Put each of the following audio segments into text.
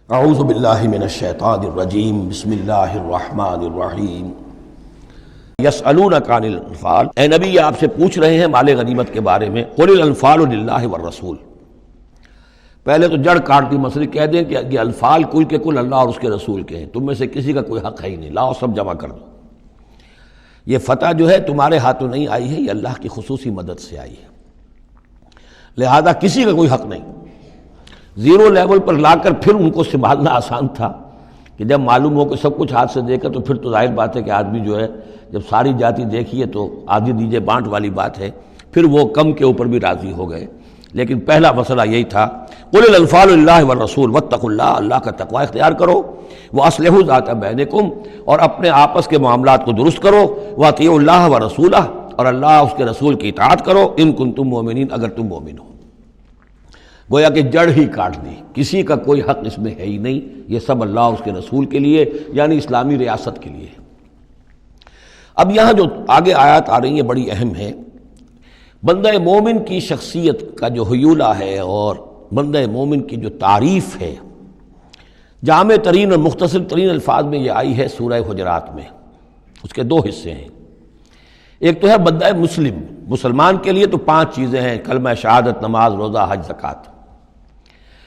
اعوذ باللہ من الشیطان الرجیم بسم اللہ الرحمن الرحیم یسألونک عن الانفال، اے نبی آپ سے پوچھ رہے ہیں مال غنیمت کے بارے میں۔ قل الانفال للہ والرسول، پہلے تو جڑ کاٹ دی مسئلے، کہہ دیں کہ یہ انفال کل کے کل اللہ اور اس کے رسول کے ہیں، تم میں سے کسی کا کوئی حق ہے ہی نہیں، لاؤ سب جمع کر دو۔ یہ فتح جو ہے تمہارے ہاتھوں نہیں آئی ہے، یہ اللہ کی خصوصی مدد سے آئی ہے، لہذا کسی کا کوئی حق نہیں۔ زیرو لیول پر لا کر پھر ان کو سنبھالنا آسان تھا کہ جب معلوم ہو کہ سب کچھ ہاتھ سے دے کر، تو پھر تو ظاہر بات ہے کہ آدمی جو ہے جب ساری جاتی دیکھیے تو آدھی دیجے بانٹ والی بات ہے، پھر وہ کم کے اوپر بھی راضی ہو گئے۔ لیکن پہلا مسئلہ یہی تھا، قل الانفال للہ والرسول واتقوا اللہ، اللہ کا تقوی اختیار کرو، واصلحوا ذات بینکم، اور اپنے آپس کے معاملات کو درست کرو، واطیعوا اللہ ورسولہ، اور اللہ اس کے رسول کی اطاعت کرو، ان کنتم مؤمنین، اگر تم مومن ہو۔ گویا کہ جڑ ہی کاٹ دی، کسی کا کوئی حق اس میں ہے ہی نہیں، یہ سب اللہ اس کے رسول کے لیے، یعنی اسلامی ریاست کے لیے۔ اب یہاں جو آگے آیات آ رہی ہیں بڑی اہم ہیں۔ بندہ مومن کی شخصیت کا جو حیولہ ہے اور بندہ مومن کی جو تعریف ہے، جامع ترین اور مختصر ترین الفاظ میں یہ آئی ہے سورہ حجرات میں۔ اس کے دو حصے ہیں، ایک تو ہے بندہ مسلم، مسلمان کے لیے تو 5 چیزیں ہیں، کلمہ شہادت، نماز، روزہ، حج، زکوٰۃ۔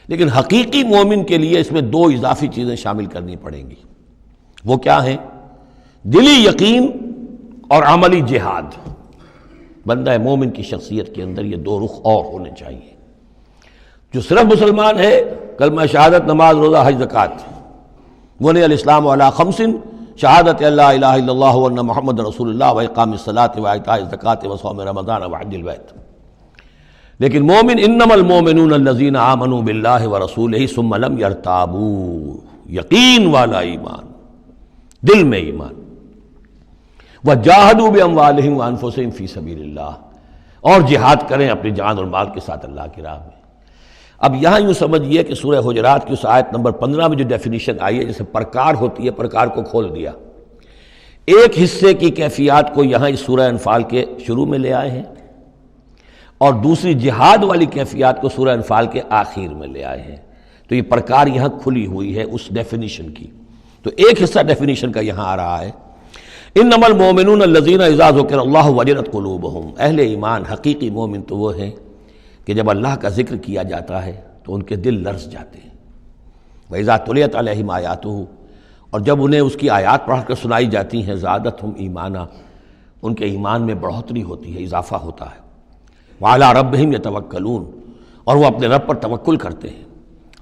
لیکن حقیقی مومن کے لیے اس میں 2 اضافی چیزیں شامل کرنی پڑیں گی۔ وہ کیا ہیں؟ دلی یقین اور عملی جہاد۔ بندہ مومن کی شخصیت کے اندر یہ 2 رخ اور ہونے چاہیے۔ جو صرف مسلمان ہے، کلمہ شہادت، نماز، روزہ، حج، زکوٰۃ، بنی الاسلام علی 5، شہادت اللہ الہ الا اللہ وان محمد رسول اللہ، واقام الصلاۃ وایتاء الزکوٰۃ وصوم رمضان وحج البیت۔ لیکن مومن، انما المؤمنون الذین آمنوا باللہ ورسولہ ثم لم یرتابوا، یقین والا ایمان، دل میں ایمان، وجاہدوا باموالہم وانفسہم فی سبیل اللہ، اور جہاد کریں اپنی جان اور مال کے ساتھ اللہ کی راہ میں۔ اب یہاں یوں سمجھیے کہ سورہ حجرات کی اس آیت نمبر 15 میں جو ڈیفینیشن آئی ہے، جیسے پرکار ہوتی ہے، پرکار کو کھول دیا۔ ایک حصے کی کیفیات کو یہاں اس سورہ انفال کے شروع میں لے آئے ہیں، اور دوسری جہاد والی کیفیات کو سورہ انفال کے آخر میں لے آئے ہیں۔ تو یہ پرکار یہاں کھلی ہوئی ہے اس ڈیفینیشن کی۔ تو ایک حصہ ڈیفینیشن کا یہاں آ رہا ہے، انما المؤمنون الذین اذا ذکر اللہ وجلت قلوبہم، اہل ایمان، حقیقی مومن تو وہ ہیں کہ جب اللہ کا ذکر کیا جاتا ہے تو ان کے دل لرز جاتے ہیں۔ وَإِذَا تُلِيَتْ عَلَيْهِمْ آیَاتُهُ، اور جب انہیں اس کی آیات پڑھ کر سنائی جاتی ہیں، زادتہم ایمانا، ان کے ایمان میں بڑھوتری ہوتی ہے، اضافہ ہوتا ہے۔ وَعَلَىٰ رَبِّهِمْ يَتَوَكَّلُونَ، اور وہ اپنے رب پر توکل کرتے ہیں۔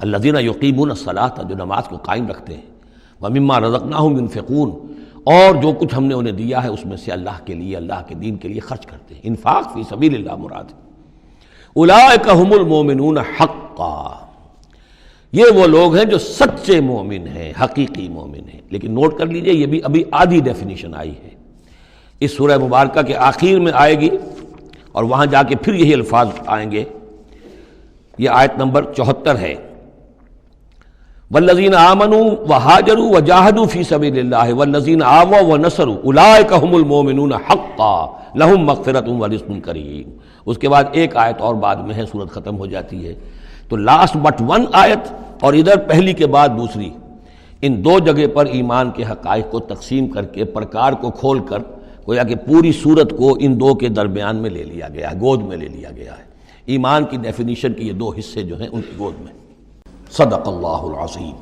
الَّذِينَ يُقِيمُونَ الصَّلَاةَ، جو نماز کو قائم رکھتے ہیں۔ وَمِمَّا رَزَقْنَاهُمْ يُنْفِقُونَ، اور جو کچھ ہم نے انہیں دیا ہے اس میں سے اللہ کے لیے، اللہ کے دین کے لیے خرچ کرتے ہیں۔ انفاق فی سبیل اللہ مراد ہے۔ اولئک ھم المؤمنون حقا، یہ وہ لوگ ہیں جو سچے مومن ہیں، حقیقی مومن ہیں۔ لیکن نوٹ کر لیجئے، یہ بھی ابھی آدھی ڈیفینیشن آئی ہے، اس سورہ مبارکہ کے آخر میں آئے گی، اور وہاں جا کے پھر یہی الفاظ آئیں گے۔ یہ آیت نمبر 74 ہے، والذین آمنوا وہاجروا وجاہدوا فی سبیل اللہ والذین آووا ونصروا اولئک ھم المؤمنون حقا لہم مغفرۃ ورزق کریم۔ اس کے بعد ایک آیت اور بعد میں ہے، سورت ختم ہو جاتی ہے۔ تو لاسٹ بٹ 1 آیت، اور ادھر پہلی کے بعد دوسری، ان 2 جگہ پر ایمان کے حقائق کو تقسیم کر کے، پرکار کو کھول کر، گویا کہ پوری صورت کو ان 2 کے درمیان میں لے لیا گیا ہے، گود میں لے لیا گیا ہے۔ ایمان کی ڈیفینیشن کے یہ 2 حصے جو ہیں ان کی گود میں۔ صدق اللہ العظیم۔